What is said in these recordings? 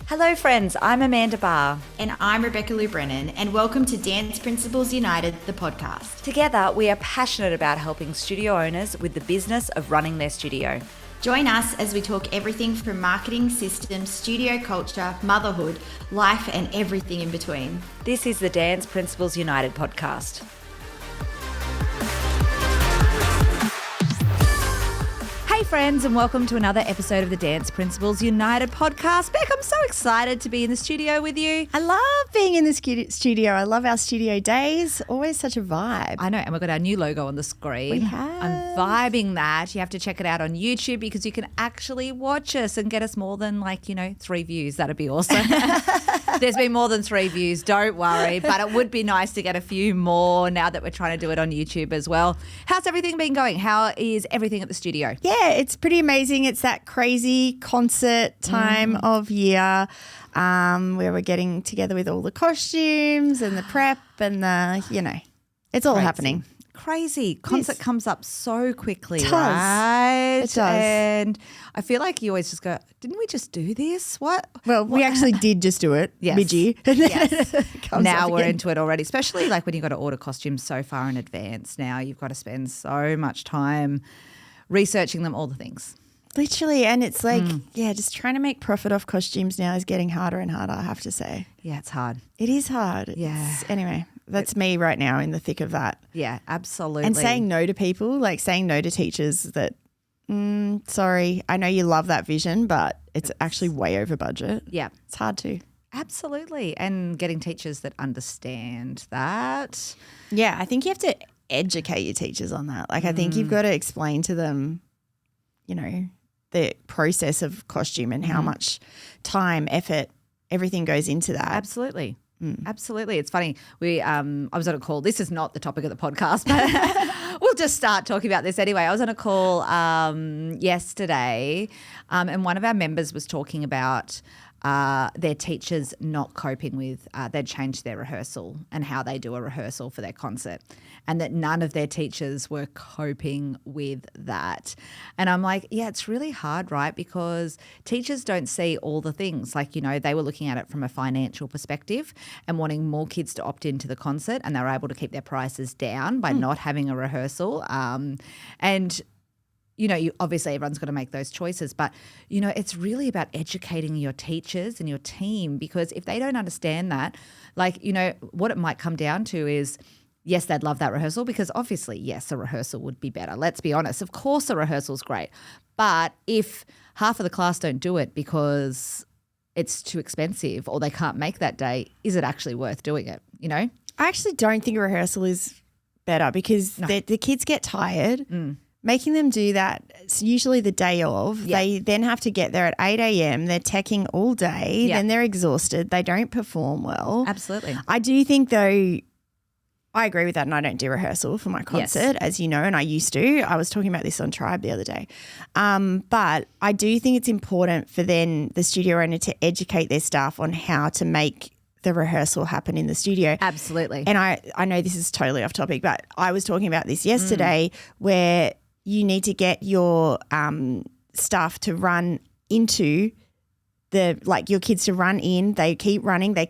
Hello friends, I'm Amanda Barr. And I'm Rebecca Lou Brennan, and welcome to Dance Principals United, the podcast. Together, we are passionate about helping studio owners with the business of running their studio. Join us as we talk everything from marketing, systems, studio culture, motherhood, life, and everything in between. This is the Dance Principals United podcast. Hey friends, and welcome to another episode of the Dance Principals United podcast. Beck, I'm so excited to be in the studio with you. I love being in the studio. I love our studio days. Always such a vibe. I know, and we've got our new logo on the screen. We have. I'm vibing that. You have to check it out on YouTube because you can actually watch us and get us more than 3 views. That'd be awesome. There's been more than 3 views, don't worry. But it would be nice to get a few more now that we're trying to do it on YouTube as well. How's everything been going? How is everything at the studio? Yeah, it's pretty amazing. It's that crazy concert time of year where we're getting together with all the costumes and the prep and it's all happening. Crazy. Concert comes up so quickly, It does. right? It does. And I feel like you always just go, didn't we just do this? What? Well, we actually did just do it Yes. mid-year. Yes. Comes Now up we're again. into it already, especially like when you've got to order costumes so far in advance. Now you've got to spend so much time researching them, all the things. Literally, and it's like, just trying to make profit off costumes now is getting harder and harder, I have to say. Yeah, it's hard. It is hard. Yeah. Anyway, that's me right now in the thick of that. Yeah, absolutely. And saying no to people, like saying no to teachers that, sorry, I know you love that vision, but it's actually way over budget. Yeah. It's hard to. Absolutely. And getting teachers that understand that. Yeah, I think you have to educate your teachers on that. Like I think you've got to explain to them, the process of costume and how much time, effort, everything goes into that. Absolutely. Absolutely. It's funny. I was on a call. This is not the topic of the podcast, but we'll just start talking about this anyway. I was on a call yesterday and one of our members was talking about their teachers not coping with, they'd changed their rehearsal and how they do a rehearsal for their concert, and that none of their teachers were coping with that. And I'm like, yeah, it's really hard, right? Because teachers don't see all the things. Like, they were looking at it from a financial perspective and wanting more kids to opt into the concert, and they were able to keep their prices down by not having a rehearsal. You obviously everyone's got to make those choices, but, it's really about educating your teachers and your team, because if they don't understand that, what it might come down to is, yes, they'd love that rehearsal because obviously, yes, a rehearsal would be better. Let's be honest. Of course, a rehearsal's great. But if half of the class don't do it because it's too expensive or they can't make that day, is it actually worth doing it, I actually don't think a rehearsal is better because the kids get tired. Making them do that, it's usually the day of. Yeah. They then have to get there at 8 a.m. They're teching all day. Yeah. Then they're exhausted. They don't perform well. Absolutely. I do think, though, I agree with that, and I don't do rehearsal for my concert, as you know, and I used to. I was talking about this on Tribe the other day. But I do think it's important for then the studio owner to educate their staff on how to make the rehearsal happen in the studio. Absolutely. And I know this is totally off topic, but I was talking about this yesterday where you need to get your staff to run into your kids to run in, they keep running, they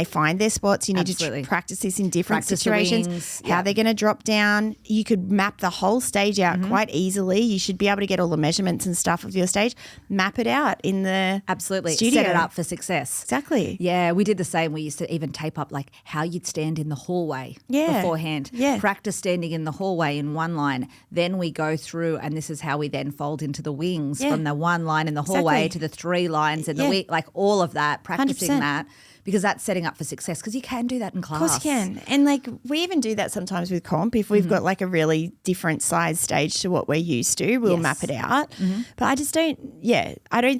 find their spots. You need Absolutely. to practice this in different Practice the situations, wings, how they're going to drop down. You could map the whole stage out quite easily. You should be able to get all the measurements and stuff of your stage, map it out in the studio. Set it up for success. Exactly. Yeah, we did the same. We used to even tape up how you'd stand in the hallway beforehand. Yeah. Practice standing in the hallway in one line. Then we go through and this is how we then fold into the wings from the one line in the hallway to the 3 lines in the wing, like all of that, practicing 100%. that. Because that's setting up for success because you can do that in class. Of course you can. And we even do that sometimes with comp. If we've got a really different size stage to what we're used to, we'll map it out. But I just don't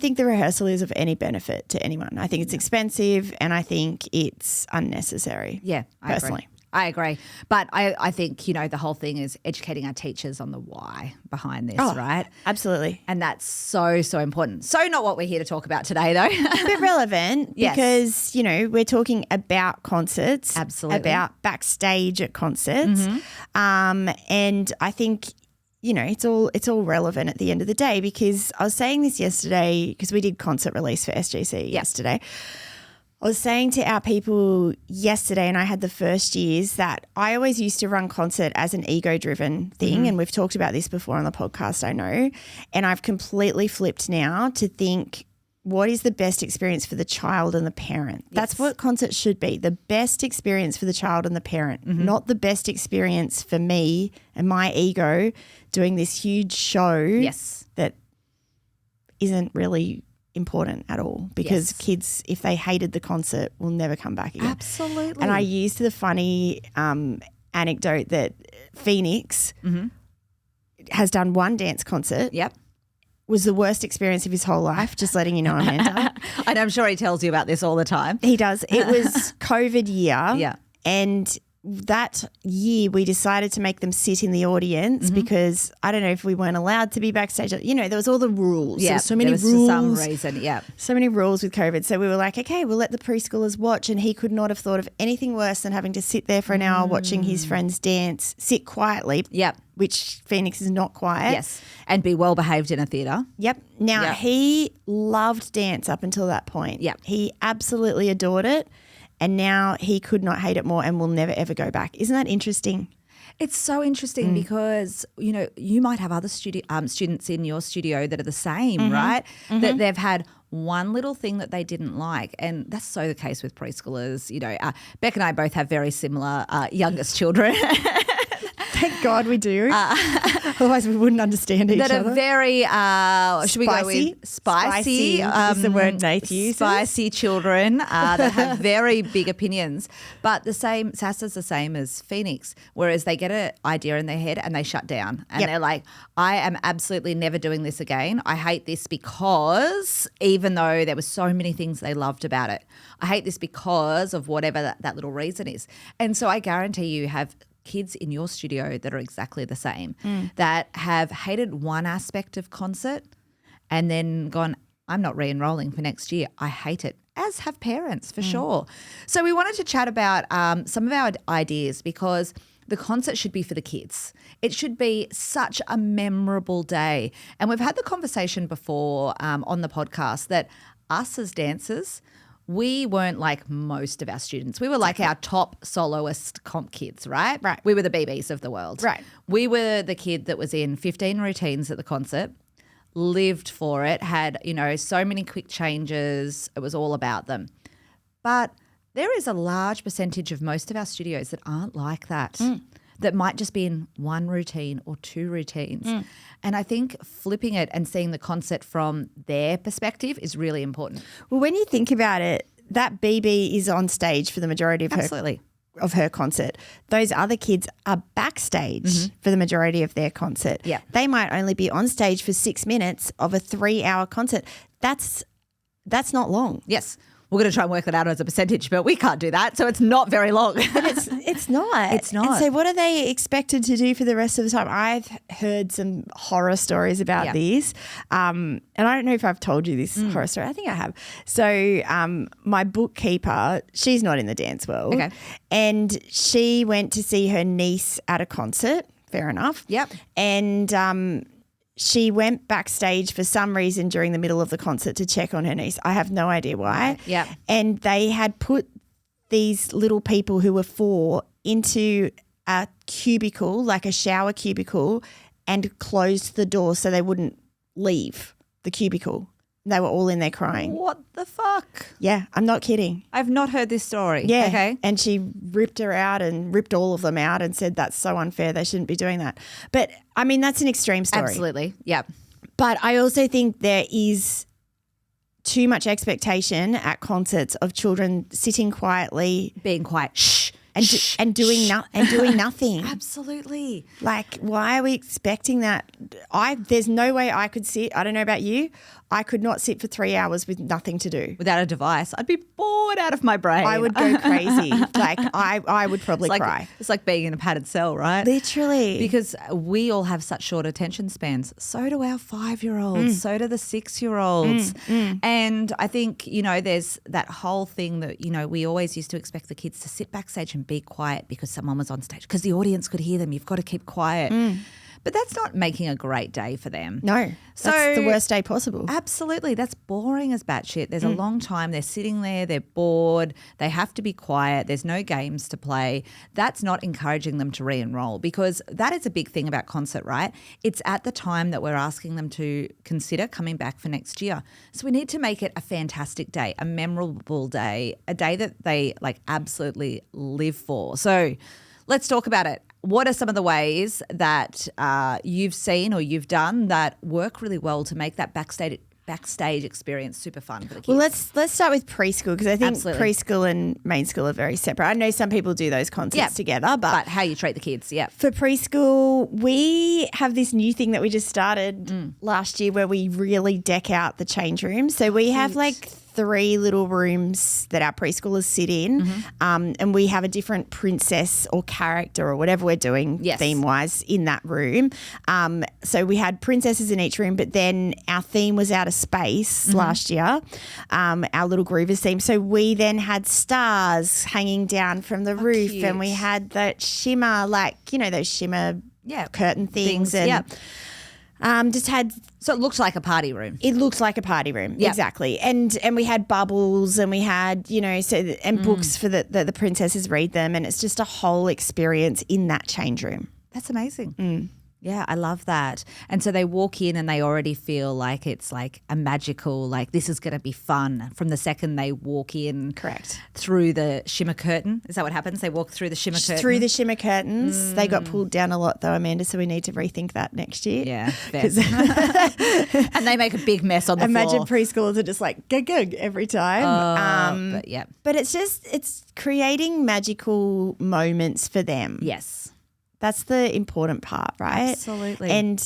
think the rehearsal is of any benefit to anyone. I think it's expensive and I think it's unnecessary. Yeah, personally. I agree. But I think, the whole thing is educating our teachers on the why behind this, right? Absolutely. And that's so, so important. So not what we're here to talk about today though. But relevant because, we're talking about concerts. Absolutely. About backstage at concerts. And I think, you know, it's all relevant at the end of the day, because I was saying this yesterday because we did concert release for SGC yesterday. I was saying to our people yesterday, and I had the first years, that I always used to run concert as an ego-driven thing, and we've talked about this before on the podcast, I know, and I've completely flipped now to think, what is the best experience for the child and the parent? That's what concert should be, the best experience for the child and the parent, not the best experience for me and my ego doing this huge show that isn't really important at all, because kids, if they hated the concert, will never come back again. Absolutely. And I used the funny anecdote that Phoenix has done one dance concert. Yep. Was the worst experience of his whole life, just letting you know, Amanda. And I'm sure he tells you about this all the time. He does. It was COVID year. Yeah. And that year we decided to make them sit in the audience because I don't know if we weren't allowed to be backstage. You know, there was all the rules. Yeah, so many rules. For some reason, yeah. So many rules with COVID. So we were like, okay, we'll let the preschoolers watch, and he could not have thought of anything worse than having to sit there for an hour watching his friends dance, sit quietly. Yep. Which Phoenix is not quiet. Yes. And be well behaved in a theatre. Yep. Now he loved dance up until that point. Yep. He absolutely adored it. And now he could not hate it more and will never, ever go back. Isn't that interesting? It's so interesting because, you know, you might have other students in your studio that are the same, right? That they've had one little thing that they didn't like. And that's so the case with preschoolers. You know, Beck and I both have very similar youngest children. Thank God we do. Otherwise we wouldn't understand each other. That are very, should we go with spicy is the word Nath uses. Spicy children that have very big opinions. But the same, Sassa's the same as Phoenix, whereas they get an idea in their head and they shut down. And they're like, I am absolutely never doing this again. I hate this because, even though there were so many things they loved about it, I hate this because of whatever that little reason is. And so I guarantee you have kids in your studio that are exactly the same, that have hated one aspect of concert and then gone, I'm not re-enrolling for next year. I hate it, as have parents for sure. So we wanted to chat about some of our ideas, because the concert should be for the kids. It should be such a memorable day. And we've had the conversation before on the podcast that us as dancers, we weren't like most of our students. We were like our top soloist comp kids, right? Right. We were the BBs of the world. Right. We were the kid that was in 15 routines at the concert, lived for it, had, you know, so many quick changes. It was all about them. But there is a large percentage of most of our studios that aren't like that. That might just be in one routine or two routines. And I think flipping it and seeing the concert from their perspective is really important. Well, when you think about it, that BB is on stage for the majority of her concert. Those other kids are backstage for the majority of their concert. Yeah. They might only be on stage for 6 minutes of a 3-hour concert. That's not long. Yes. We're going to try and work that out as a percentage, but we can't do that. So it's not very long. But it's not. It's not. And so what are they expected to do for the rest of the time? I've heard some horror stories about this. And I don't know if I've told you this horror story. I think I have. So my bookkeeper, she's not in the dance world. Okay. And she went to see her niece at a concert. Fair enough. Yep. And she went backstage for some reason during the middle of the concert to check on her niece. I have no idea why. Yeah. And they had put these little people who were 4 into a cubicle, like a shower cubicle, and closed the door so they wouldn't leave the cubicle. They were all in there crying. What the fuck? Yeah, I'm not kidding. I've not heard this story. Yeah. Okay. And she ripped her out and ripped all of them out and said that's so unfair. They shouldn't be doing that. But, I mean, that's an extreme story. Absolutely. Yeah. But I also think there is too much expectation at concerts of children sitting quietly, Being quiet. Shh. and doing nothing. Absolutely. Like, why are we expecting that? There's no way I could sit. I don't know about you. I could not sit for 3 hours with nothing to do. Without a device, I'd be bored out of my brain. I would go crazy. Like, I would probably cry. It's like being in a padded cell, right? Literally. Because we all have such short attention spans. So do our 5-year-olds. So do the 6-year-olds. And I think, you know, there's that whole thing that, you know, we always used to expect the kids to sit backstage and be quiet because someone was on stage, because the audience could hear them. You've got to keep quiet. But that's not making a great day for them. No, that's the worst day possible. Absolutely. That's boring as batshit. There's a long time. They're sitting there. They're bored. They have to be quiet. There's no games to play. That's not encouraging them to re-enroll, because that is a big thing about concert, right? It's at the time that we're asking them to consider coming back for next year. So we need to make it a fantastic day, a memorable day, a day that they like absolutely live for. So let's talk about it. What are some of the ways that you've seen or you've done that work really well to make that backstage experience super fun for the kids? Well, let's start with preschool, because I think Absolutely. preschool and main school are very separate. I know some people do those concepts together, but how you treat the kids, For preschool, we have this new thing that we just started last year where we really deck out the change room. So we have like 3 little rooms that our preschoolers sit in, and we have a different princess or character or whatever we're doing theme-wise in that room. So we had princesses in each room, but then our theme was out of space last year, our little Groovers theme. So we then had stars hanging down from the roof, cute. and we had that shimmer, like, those shimmer curtain things. And just had... So it looked like a party room. It looked like a party room, exactly. And we had bubbles, and we had, books for the princesses read them, and it's just a whole experience in that change room. That's amazing. Yeah, I love that. And so they walk in and they already feel like it's like a magical, like this is going to be fun from the second they walk in. Correct. Through the shimmer curtain. Is that what happens? They walk through the shimmer curtain? Through the shimmer curtains. They got pulled down a lot though, Amanda, so we need to rethink that next year. Yeah, fair. And they make a big mess on the floor. Imagine preschoolers are just like, go every time. But it's creating magical moments for them. Yes. That's the important part, right? Absolutely. And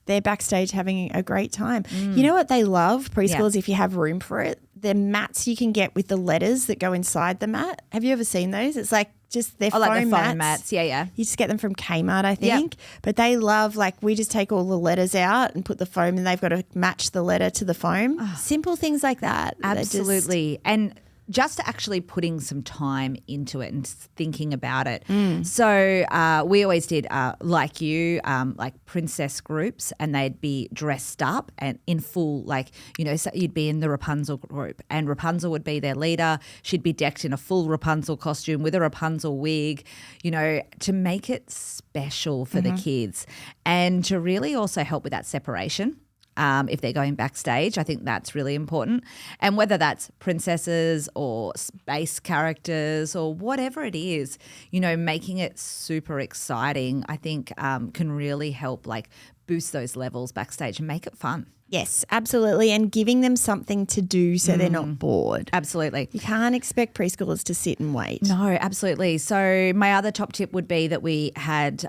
they're backstage having a great time. You know what they love, preschoolers, if you have room for it? They're mats you can get with the letters that go inside the mat. Have you ever seen those? It's like just they're foam mats. Yeah. You just get them from Kmart, I think. Yep. But they love, like, we just take all the letters out and put the foam, and they've got to match the letter to the foam. Simple things like that. Absolutely. And just actually putting some time into it and thinking about it. So we always did, like you, like princess groups, and they'd be dressed up and in full, like, so you'd be in the Rapunzel group, and Rapunzel would be their leader. She'd be decked in a full Rapunzel costume with a Rapunzel wig, to make it special for the kids, and to really also help with that separation. If they're going backstage, I think that's really important. And whether that's princesses or space characters or whatever it is, making it super exciting, I think can really help like boost those levels backstage and make it fun. Yes, absolutely. And giving them something to do so they're not bored. Absolutely. You can't expect preschoolers to sit and wait. No, absolutely. So my other top tip would be that we had,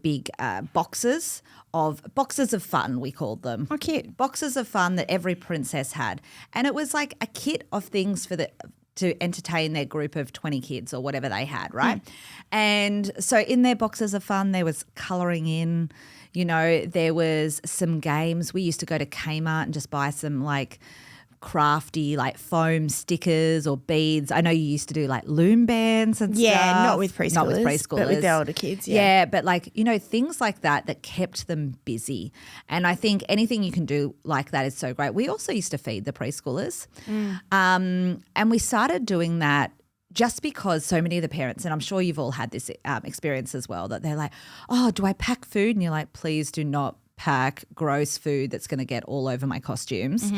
big boxes of fun, we called them. Oh, cute. Boxes of fun that every princess had. And it was like a kit of things to entertain their group of 20 kids or whatever they had, right? And so in their boxes of fun, there was colouring in, there was some games. We used to go to Kmart and just buy some like crafty like foam stickers or beads. I know you used to do like loom bands and stuff. Yeah, not with preschoolers. But with the older kids, Yeah, but like, things like that kept them busy. And I think anything you can do like that is so great. We also used to feed the preschoolers. And we started doing that just because so many of the parents, and I'm sure you've all had this experience as well, that they're like, oh, do I pack food? And you're like, please do not pack gross food that's going to get all over my costumes.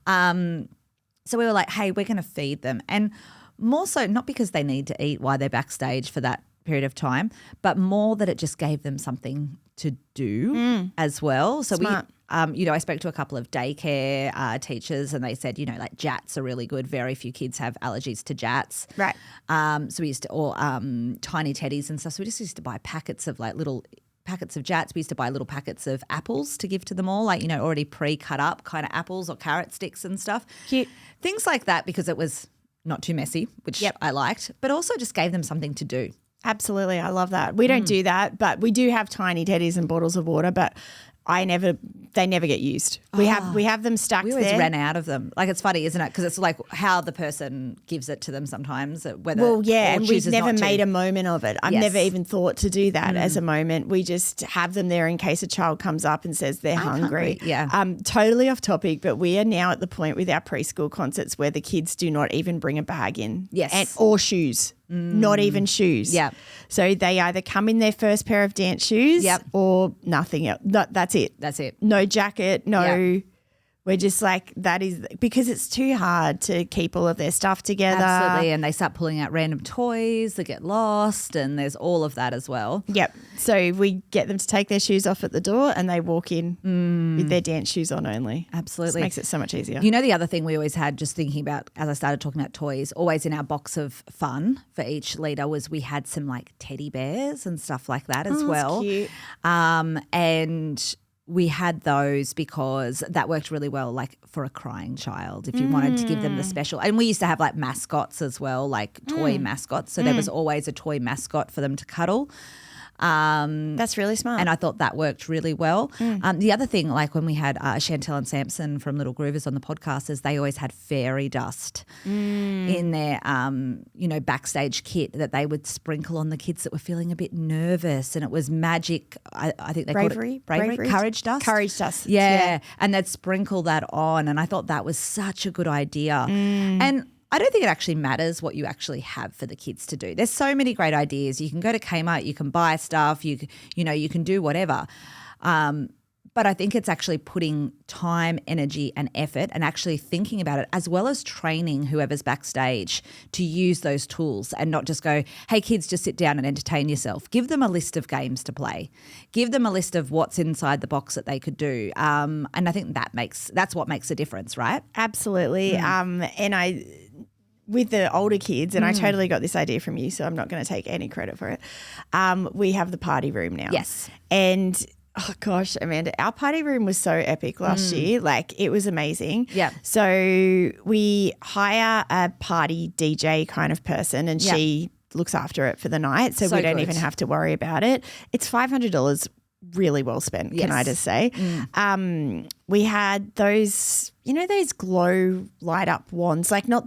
So we were like, hey, we're going to feed them. And more so, not because they need to eat while they're backstage for that period of time, but more that it just gave them something to do as well. So Smart. I spoke to a couple of daycare teachers, and they said, like jats are really good. Very few kids have allergies to jats. Right. So we used to, or tiny teddies and stuff. So we just used to buy packets of like little packets of jats. We used to buy little packets of apples to give to them all, like, already pre-cut up kind of apples or carrot sticks and stuff. Cute. Things like that, because it was not too messy, which I liked, but also just gave them something to do. Absolutely. I love that. We don't do that, but we do have tiny teddies and bottles of water. But they never get used. We have them stuck We always there. ran out of them. Like, it's funny, isn't it? Because it's like how the person gives it to them sometimes. Whether and we've chooses never not to. made a moment of it. I've Yes. never even thought to do that as a moment. We just have them there in case a child comes up and says they're hungry. Yeah. Totally off topic, but we are now at the point with our preschool concerts where the kids do not even bring a bag in. Yes. Or shoes. Not even shoes. Yeah. So they either come in their first pair of dance shoes Yep. or nothing else. No, that's it. That's it. No jacket, no. Yeah. We're just like, that is because it's too hard to keep all of their stuff together. Absolutely. And they start pulling out random toys that get lost, and there's all of that as well. Yep. So we get them to take their shoes off at the door and they walk in with their dance shoes on only. Absolutely. Just makes it so much easier. You know, the other thing we always had, just thinking about as I started talking about toys, always in our box of fun for each leader was we had some like teddy bears and stuff like that as well. Cute. And we had those because that worked really well, like for a crying child, if you wanted to give them the special. And we used to have like mascots as well, like toy mascots. So there was always a toy mascot for them to cuddle. That's really smart. And I thought that worked really well. The other thing, like when we had Chantel and Samson from Little Groovers on the podcast, is they always had fairy dust in their, backstage kit that they would sprinkle on the kids that were feeling a bit nervous, and it was magic. I think they called it bravery, courage dust. Courage dust. Yeah, and they'd sprinkle that on, and I thought that was such a good idea. And I don't think it actually matters what you actually have for the kids to do. There's so many great ideas. You can go to Kmart, you can buy stuff, you can do whatever. But I think it's actually putting time, energy and effort and actually thinking about it, as well as training whoever's backstage to use those tools and not just go, hey, kids, just sit down and entertain yourself. Give them a list of games to play. Give them a list of what's inside the box that they could do. And I think that's what makes a difference, right? Absolutely. With the older kids, and I totally got this idea from you, so I'm not going to take any credit for it. We have the party room now. Yes. And oh gosh, Amanda, our party room was so epic last year. Like, it was amazing. Yeah. So we hire a party DJ kind of person, and she looks after it for the night. So we don't even have to worry about it. It's $500 really well spent, can I just say. We had those, those glow light up wands, like not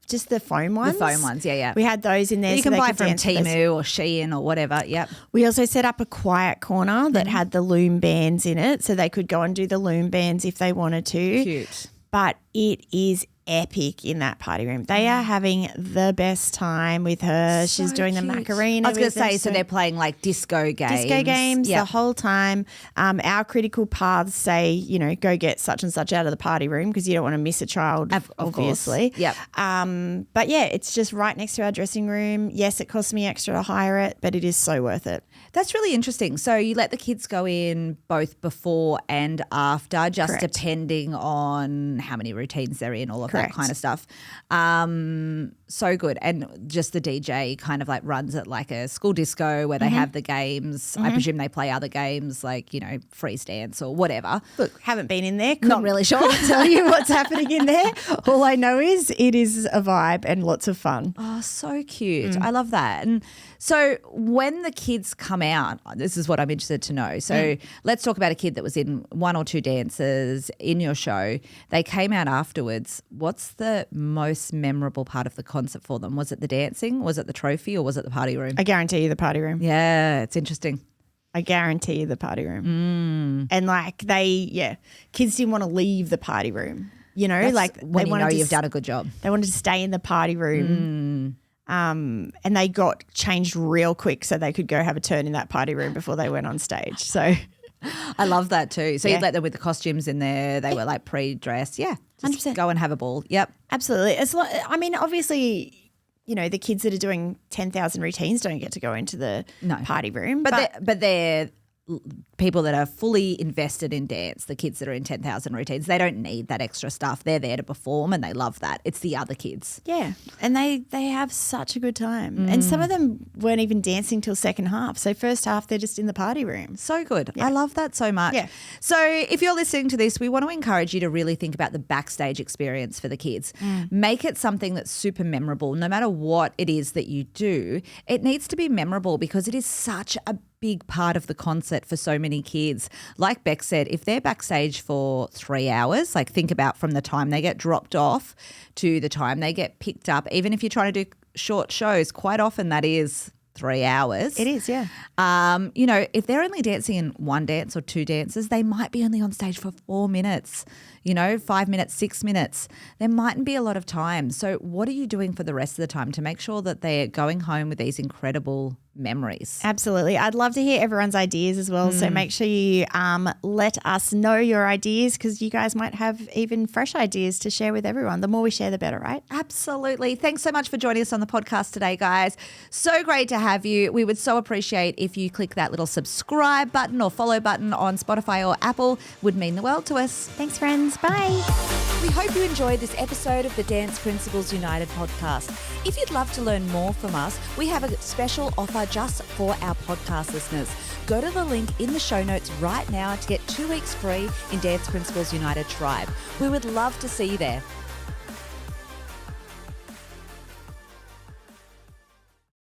just the foam ones. The foam ones, yeah. We had those in there. You can buy from Temu or Shein or whatever, yep. We also set up a quiet corner that had the loom bands in it, so they could go and do the loom bands if they wanted to. Cute. But it is epic in that party room. They are having the best time with her. So She's doing cute. the Macarena. I was going to say, so they're playing like disco games. The whole time. Our critical paths say, go get such and such out of the party room because you don't want to miss a child, obviously. Yep. But yeah, it's just right next to our dressing room. Yes, it costs me extra to hire it, but it is so worth it. That's really interesting. So you let the kids go in both before and after, just Correct. depending on how many routines they're in, all of Correct. that kind of stuff. So good. And just the DJ kind of like runs it like a school disco where they have the games. I presume they play other games like, freeze dance or whatever. Look, haven't been in there. Not really sure. Couldn't tell you what's happening in there. All I know is it is a vibe and lots of fun. Oh, so cute. I love that. And so when the kids come out, this is what I'm interested to know. So let's talk about a kid that was in one or two dances in your show. They came out afterwards. What's the most memorable part of the concert for them? Was it the dancing? Was it the trophy? Or was it the party room? I guarantee you the party room. Yeah, it's interesting. I guarantee you the party room. And kids didn't want to leave the party room. That's like when they wanted you've done a good job. They wanted to stay in the party room. And they got changed real quick so they could go have a turn in that party room before they went on stage. So I love that too. So you let them with the costumes in there. They were like pre-dressed. Yeah, just 100%. go and have a ball. Yep. Absolutely. Obviously, the kids that are doing 10,000 routines don't get to go into the party room. But they're people that are fully invested in dance, the kids that are in 10,000 routines, they don't need that extra stuff. They're there to perform and they love that. It's the other kids. Yeah, and they have such a good time. And some of them weren't even dancing till second half. So first half, they're just in the party room. So good. Yeah. I love that so much. Yeah. So if you're listening to this, we want to encourage you to really think about the backstage experience for the kids. Make it something that's super memorable. No matter what it is that you do, it needs to be memorable because it is such a big part of the concert for so many kids. Like Beck said, if they're backstage for 3 hours, like think about from the time they get dropped off to the time they get picked up, even if you're trying to do short shows, quite often that is 3 hours. It is, yeah. If they're only dancing in one dance or two dances, they might be only on stage for 4 minutes, 5 minutes, 6 minutes. There mightn't be a lot of time. So what are you doing for the rest of the time to make sure that they're going home with these incredible memories? Absolutely. I'd love to hear everyone's ideas as well. So make sure you let us know your ideas, because you guys might have even fresh ideas to share with everyone. The more we share, the better, right? Absolutely. Thanks so much for joining us on the podcast today, guys. So great to have you. We would so appreciate if you click that little subscribe button or follow button on Spotify or Apple. Would mean the world to us. Thanks, friends. Bye. We hope you enjoyed this episode of the Dance Principles United podcast. If you'd love to learn more from us, we have a special offer just for our podcast listeners. Go to the link in the show notes right now to get 2 weeks free in Dance Principles United Tribe. We would love to see you there.